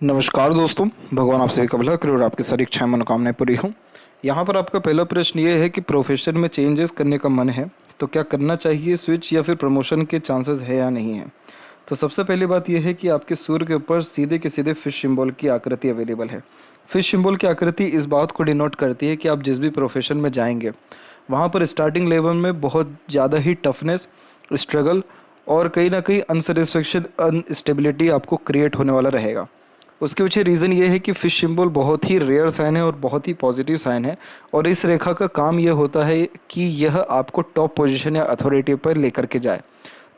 नमस्कार दोस्तों, भगवान आप सभी का भला करे और आपकी सारी इच्छाएं मनोकामनाएं पूरी हों। यहाँ पर आपका पहला प्रश्न ये है कि प्रोफेशन में चेंजेस करने का मन है तो क्या करना चाहिए, स्विच या फिर प्रमोशन के चांसेस है या नहीं है। तो सबसे पहली बात यह है कि आपके सूर्य के ऊपर सीधे के सीधे फिश सिंबल की आकृति अवेलेबल है। फिश सिंबल की आकृति इस बात को डिनोट करती है कि आप जिस भी प्रोफेशन में जाएंगे वहाँ पर स्टार्टिंग लेवल में बहुत ज़्यादा ही टफनेस, स्ट्रगल और कहीं ना कहीं अनसेटिस्फेक्शन, अनस्टेबिलिटी आपको क्रिएट होने वाला रहेगा। उसके पीछे रीज़न ये है कि फिश सिंबल बहुत ही रेयर साइन है और बहुत ही पॉजिटिव साइन है, और इस रेखा का काम यह होता है कि यह आपको टॉप पोजीशन या अथॉरिटी पर लेकर के जाए।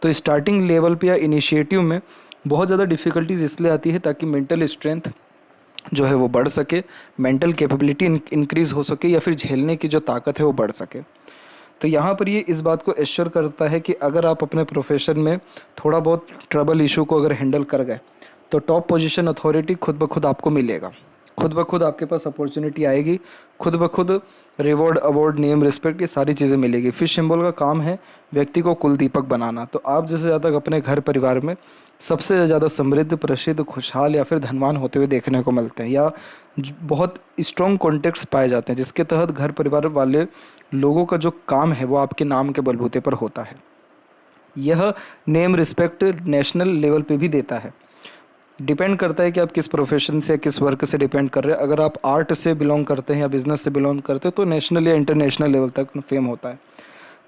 तो स्टार्टिंग लेवल पे या इनिशिएटिव में बहुत ज़्यादा डिफ़िकल्टीज इसलिए आती है ताकि मेंटल स्ट्रेंथ जो है वो बढ़ सके, मेंटल कैपेबिलिटी इंक्रीज़ हो सके या फिर झेलने की जो ताकत है वो बढ़ सके। तो यहाँ पर ये इस बात को एश्योर करता है कि अगर आप अपने प्रोफेशन में थोड़ा बहुत ट्रबल इशू को अगर हैंडल कर गए तो टॉप पोजीशन अथॉरिटी खुद ब खुद आपको मिलेगा, खुद ब खुद आपके पास अपॉर्चुनिटी आएगी, खुद ब खुद रिवॉर्ड, अवार्ड, नेम, रिस्पेक्ट, ये सारी चीज़ें मिलेगी। फिश सिंबल का काम है व्यक्ति को कुल दीपक बनाना। तो आप जैसे ज़्यादा अपने घर परिवार में सबसे ज़्यादा समृद्ध, प्रसिद्ध, खुशहाल या फिर धनवान होते हुए देखने को मिलते हैं, या बहुत स्ट्रॉन्ग कॉन्टेक्ट्स पाए जाते हैं जिसके तहत घर परिवार वाले लोगों का जो काम है वो आपके नाम के बलबूते पर होता है। यह नेम, रिस्पेक्ट नेशनल लेवल पे भी देता है। डिपेंड करता है कि आप किस प्रोफेशन से, किस वर्क से डिपेंड कर रहे हैं। अगर आप आर्ट से बिलोंग करते हैं या बिजनेस से बिलोंग करते हैं तो नेशनल या इंटरनेशनल लेवल तक फेम होता है।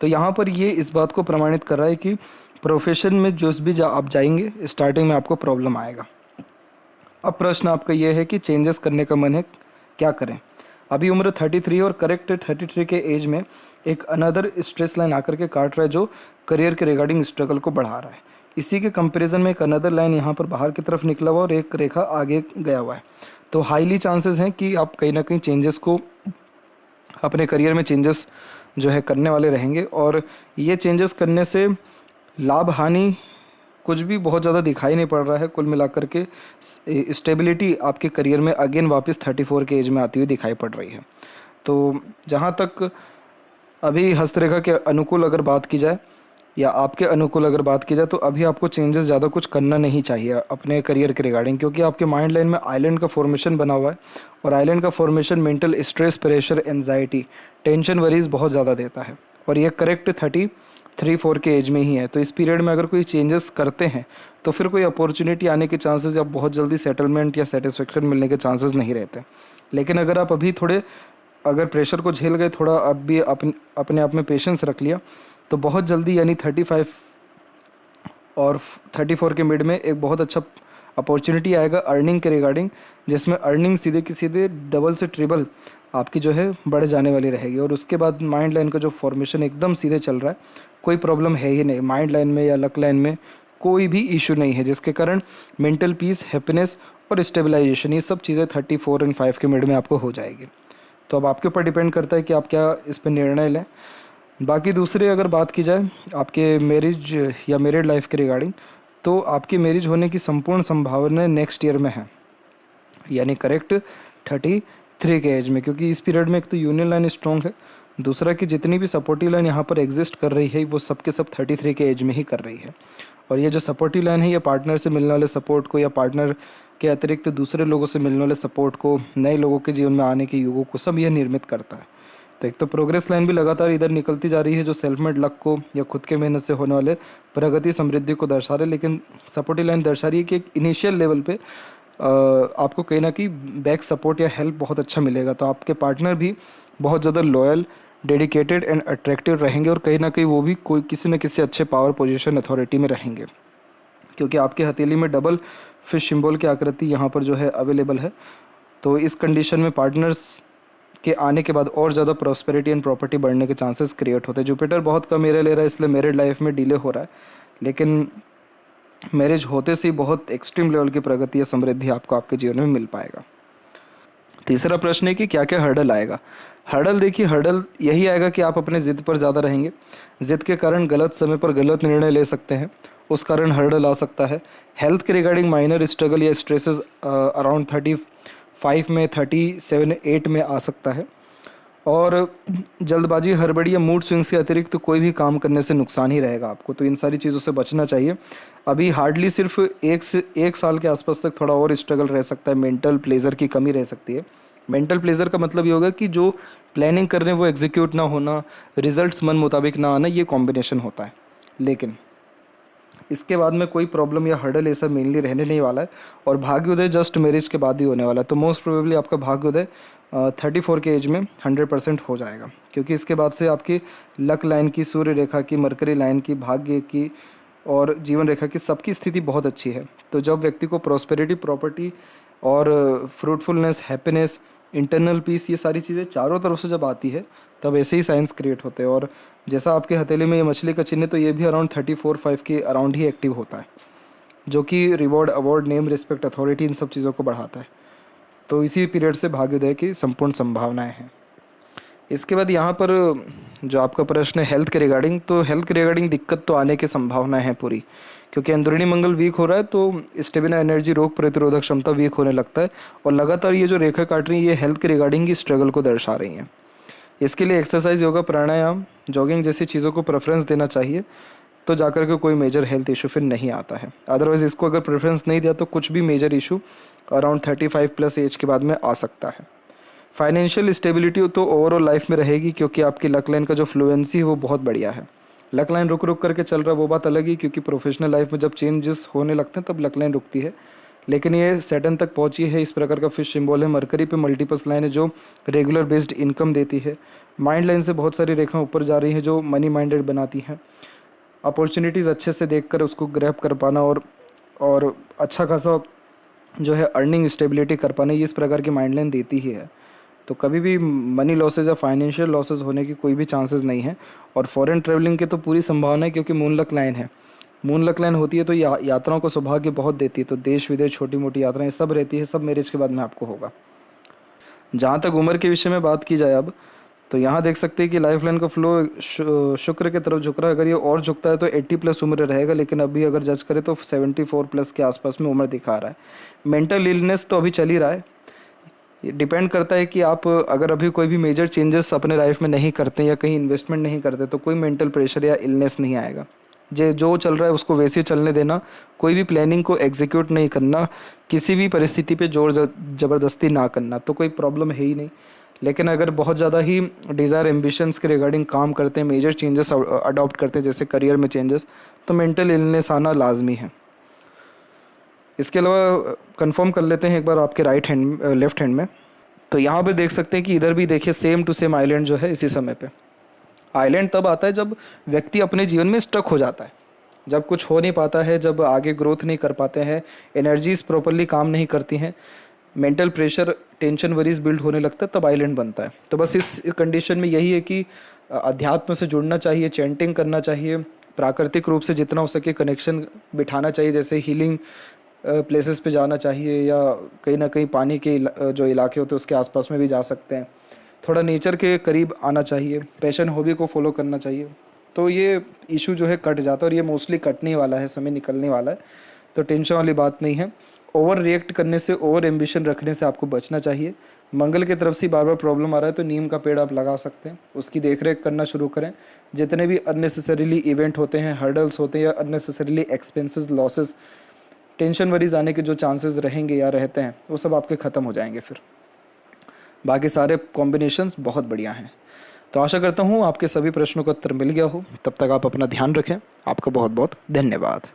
तो यहाँ पर ये इस बात को प्रमाणित कर रहा है कि प्रोफेशन में जो भी आप जाएंगे स्टार्टिंग में आपको प्रॉब्लम आएगा। अब प्रश्न आपका ये है कि चेंजेस करने का मन है, क्या करें। अभी उम्र 33 और करेक्ट 33 के एज में एक अनदर स्ट्रेस लाइन आकर के काट रहा है जो करियर के रिगार्डिंग स्ट्रगल को बढ़ा रहा है। इसी के कंपैरिजन में एक अनदर लाइन यहाँ पर बाहर की तरफ निकला हुआ और एक रेखा आगे गया हुआ है। तो हाईली चांसेस हैं कि आप कहीं ना कहीं चेंजेस को, अपने करियर में चेंजेस जो है करने वाले रहेंगे, और ये चेंजेस करने से लाभ हानि कुछ भी बहुत ज़्यादा दिखाई नहीं पड़ रहा है। कुल मिलाकर के स्टेबिलिटी आपके करियर में अगेन वापस 34 के एज में आती हुई दिखाई पड़ रही है। तो जहाँ तक अभी हस्तरेखा के अनुकूल अगर बात की जाए या आपके अनुकूल अगर बात की जाए तो अभी आपको चेंजेस ज़्यादा कुछ करना नहीं चाहिए अपने करियर के रिगार्डिंग, क्योंकि आपके माइंड लाइन में आइलैंड का फॉर्मेशन बना हुआ है, और आइलैंड का formation mental stress, pressure, anxiety, tension, worries बहुत ज़्यादा देता है, और ये करेक्ट 33-4 के एज में ही है। तो इस पीरियड में अगर कोई चेंजेस करते हैं तो फिर कोई अपॉर्चुनिटी आने के चांसेस या बहुत जल्दी सेटलमेंट या सेटिस्फेक्शन मिलने के चांसेस नहीं रहते। लेकिन अगर आप अभी थोड़े अगर प्रेशर को झेल गए, थोड़ा अब भी अपने आप में पेशेंस रख लिया, तो बहुत जल्दी यानी 35 और 34 के मिड में एक बहुत अच्छा अपॉर्चुनिटी आएगा अर्निंग के रिगार्डिंग, जिसमें अर्निंग सीधे की सीधे डबल से ट्रिपल आपकी जो है बढ़ जाने वाली रहेगी। और उसके बाद माइंड लाइन का जो फॉर्मेशन एकदम सीधे चल रहा है, कोई प्रॉब्लम है ही नहीं माइंड लाइन में या लक लाइन में, कोई भी इशू नहीं है, जिसके कारण मेंटल पीस, हैप्पीनेस और स्टेबलाइजेशन, ये सब चीज़ें 34 और 5 के मिड में आपको हो जाएगी। तो अब आपके ऊपर डिपेंड करता है कि आप क्या इस पर निर्णय लें। बाकी दूसरे अगर बात की जाए आपके मैरिज या मैरिड लाइफ के रिगार्डिंग, तो आपकी मैरिज होने की संपूर्ण संभावना नेक्स्ट ईयर में है, यानी करेक्ट 33 के एज में, क्योंकि इस पीरियड में एक तो यूनियन लाइन स्ट्रॉन्ग है, दूसरा कि जितनी भी सपोर्टिव लाइन यहाँ पर एग्जिस्ट कर रही है वो सब के सब 33 के एज में ही कर रही है। और ये जो सपोर्टिव लाइन है ये पार्टनर से मिलने वाले सपोर्ट को या पार्टनर के अतिरिक्त दूसरे लोगों से मिलने वाले सपोर्ट को, नए लोगों के जीवन में आने के युगों को, सब यह निर्मित करता है। तो एक तो प्रोग्रेस लाइन भी लगातार इधर निकलती जा रही है जो सेल्फ मेड लक को या खुद के मेहनत से होने वाले प्रगति, समृद्धि को दर्शा रहे, लेकिन सपोर्टिव लाइन दर्शा रही है कि एक इनिशियल लेवल पे आपको कहीं ना कहीं बैक सपोर्ट या हेल्प बहुत अच्छा मिलेगा। तो आपके पार्टनर भी बहुत ज़्यादा लॉयल, डेडिकेटेड एंड अट्रैक्टिव रहेंगे, और कहीं ना कहीं वो भी कोई किसी न किसी अच्छे पावर पोजीशन अथॉरिटी में रहेंगे, क्योंकि आपके हथेली में डबल फिश सिंबल की आकृति यहाँ पर जो है अवेलेबल है। तो इस कंडीशन में पार्टनर्स के आने के बाद और ज़्यादा प्रॉस्पेरिटी एंड प्रॉपर्टी बढ़ने के चांसेस क्रिएट होते हैं। जुपिटर बहुत कम एरिया ले रहा है, इसलिए मैरिड लाइफ में डिले हो रहा है, लेकिन मैरिज होते से ही बहुत एक्सट्रीम लेवल की प्रगति या समृद्धि आपको आपके जीवन में मिल पाएगा। तीसरा प्रश्न है कि क्या क्या हर्डल आएगा। हर्डल देखिए, हर्डल यही आएगा कि आप अपने ज़िद पर ज़्यादा रहेंगे, ज़िद के कारण गलत समय पर गलत निर्णय ले सकते हैं, उस कारण हर्डल आ सकता है। हेल्थ के रिगार्डिंग माइनर स्ट्रगल या स्ट्रेसेस अराउंड 35 में, 37-8 में आ सकता है। और जल्दबाजी, हड़बड़ी या मूड स्विंग्स के अतिरिक्त तो कोई भी काम करने से नुकसान ही रहेगा आपको, तो इन सारी चीज़ों से बचना चाहिए। अभी हार्डली सिर्फ 1 साल के आसपास तक थोड़ा और स्ट्रगल रह सकता है, मेंटल प्लेजर की कमी रह सकती है। मेंटल प्लेजर का मतलब ये होगा कि जो प्लानिंग कर रहे हैं वो एग्जीक्यूट ना होना, रिजल्ट्स मन मुताबिक ना आना, ये कॉम्बिनेशन होता है। लेकिन इसके बाद में कोई प्रॉब्लम या हर्डल ऐसा मेनली रहने नहीं वाला है, और भाग्योदय जस्ट मैरिज के बाद ही होने वाला है। तो मोस्ट प्रोबेबली आपका भाग्योदय 34 के एज में 100% हो जाएगा, क्योंकि इसके बाद से आपकी लक लाइन की, सूर्य रेखा की, मरकरी लाइन की, भाग्य की और जीवन रेखा की सबकी स्थिति बहुत अच्छी है। तो जब व्यक्ति को प्रॉस्पेरिटी, प्रॉपर्टी और फ्रूटफुलनेस, हैप्पीनेस, इंटरनल पीस, ये सारी चीज़ें चारों तरफ से जब आती है, तब ऐसे ही साइंस क्रिएट होते हैं। और जैसा आपके हथेली में ये मछली का चिन्ह है, तो ये भी अराउंड 34-5 के अराउंड ही एक्टिव होता है, जो कि reward, award, name, respect, authority, इन सब चीज़ों को बढ़ाता है। तो इसी पीरियड से भाग्योदय की संपूर्ण संभावनाएं हैं। इसके बाद यहाँ पर जो आपका प्रश्न है हेल्थ के रिगार्डिंग, तो हेल्थ के रिगार्डिंग दिक्कत तो आने की संभावना है पूरी, क्योंकि अंदरूनी मंगल वीक हो रहा है, तो स्टेमिना, एनर्जी, रोग प्रतिरोधक क्षमता वीक होने लगता है। और लगातार ये जो रेखा काट रही है, ये हेल्थ के रिगार्डिंग की स्ट्रगल को दर्शा रही हैं। इसके लिए एक्सरसाइज, योगा, प्राणायाम, जॉगिंग जैसी चीज़ों को प्रेफरेंस देना चाहिए, तो जाकर के कोई मेजर हेल्थ इशू फिर नहीं आता है। अदरवाइज़ इसको अगर प्रेफरेंस नहीं दिया तो कुछ भी मेजर इशू अराउंड 35+ एज के बाद में आ सकता है। फाइनेंशियल स्टेबिलिटी तो ओवरऑल लाइफ में रहेगी, क्योंकि आपकी लक लाइन का जो फ्लुएंसी है वो बहुत बढ़िया है। लक लाइन रुक रुक करके चल रहा है वो बात अलग ही, क्योंकि प्रोफेशनल लाइफ में जब चेंजेस होने लगते हैं तब लक लाइन रुकती है, लेकिन ये सैटर्न तक पहुंची है। इस प्रकार का फिश सिंबल है। मरकरी पे मल्टीपल्स लाइन है जो रेगुलर बेस्ड इनकम देती है। माइंड लाइन से बहुत सारी रेखाएं ऊपर जा रही हैं जो मनी माइंडेड बनाती हैं। अपॉर्चुनिटीज़ अच्छे से देखकर उसको ग्रैब कर पाना और अच्छा खासा जो है अर्निंग स्टेबिलिटी कर पाना, ये इस प्रकार की माइंड लाइन देती ही है। तो कभी भी मनी लॉसेज या फाइनेंशियल लॉसेज होने की कोई भी चांसेस नहीं है। और फॉरेन ट्रैवलिंग की तो पूरी संभावना है, क्योंकि मून लक लाइन है। मून लक लाइन होती है तो यात्राओं को सौभाग्य बहुत देती है, तो देश विदेश छोटी मोटी यात्राएं सब रहती है। सब मैरिज के बाद में आपको होगा। जहाँ तक उम्र के विषय में बात की जाए अब, तो यहाँ देख सकते हैं कि लाइफ लाइन का फ्लो शुक्र की तरफ झुक रहा है। अगर ये और झुकता है तो 80+ उम्र रहेगा, लेकिन अभी अगर जज करें तो 74+ के आसपास में उम्र दिखा रहा है। मेंटल इलनेस तो अभी चल ही रहा है। ये डिपेंड करता है कि आप अगर अभी कोई भी मेजर चेंजेस अपने लाइफ में नहीं करते या कहीं इन्वेस्टमेंट नहीं करते, तो कोई मेंटल प्रेशर या इलनेस नहीं आएगा। जो चल रहा है उसको वैसे ही चलने देना, कोई भी प्लानिंग को एग्जीक्यूट नहीं करना, किसी भी परिस्थिति पे जोर ज़बरदस्ती ना करना, तो कोई प्रॉब्लम है ही नहीं। लेकिन अगर बहुत ज़्यादा ही डिज़ायर, एम्बिशंस के रिगार्डिंग काम करते हैं, मेजर चेंजेस अडॉप्ट करते हैं, जैसे करियर में चेंजेस, तो मेंटल इलनेस आना लाजमी है। इसके अलावा कंफर्म कर लेते हैं एक बार आपके लेफ्ट हैंड में, तो यहाँ पे देख सकते हैं कि इधर भी देखिए सेम टू सेम आइलैंड जो है इसी समय पे। आइलैंड तब आता है जब व्यक्ति अपने जीवन में स्टक हो जाता है, जब कुछ हो नहीं पाता है, जब आगे ग्रोथ नहीं कर पाते हैं, एनर्जीज प्रॉपरली काम नहीं करती हैं, mental pressure, tension, worries build होने लगता है, तब आइलैंड बनता है। तो बस इस कंडीशन में यही है कि अध्यात्म से जुड़ना चाहिए, चैंटिंग करना चाहिए, प्राकृतिक रूप से जितना हो सके कनेक्शन बिठाना चाहिए, जैसे हीलिंग प्लेसेस पे जाना चाहिए, या कहीं ना कहीं पानी के जो इलाके होते हैं उसके आसपास में भी जा सकते हैं। थोड़ा नेचर के करीब आना चाहिए, पैशन, हॉबी को फॉलो करना चाहिए। तो ये इशू जो है कट जाता है, और ये मोस्टली कटने वाला है, समय निकलने वाला है, तो टेंशन वाली बात नहीं है। ओवर रिएक्ट करने से, ओवर एम्बिशन रखने से आपको बचना चाहिए। मंगल की तरफ से बार बार प्रॉब्लम आ रहा है, तो नीम का पेड़ आप लगा सकते हैं, उसकी देखरेख करना शुरू करें। जितने भी अननेसेसरीली इवेंट होते हैं, हर्डल्स होते हैं, या unnecessarily expenses, losses, tension worries आने के जो चांसेस रहेंगे या रहते हैं, वो सब आपके ख़त्म हो जाएंगे। फिर बाकी सारे कॉम्बिनेशंस बहुत बढ़िया हैं। तो आशा करता हूँ आपके सभी प्रश्नों का उत्तर मिल गया हो। तब तक आप अपना ध्यान रखें। आपका बहुत बहुत धन्यवाद।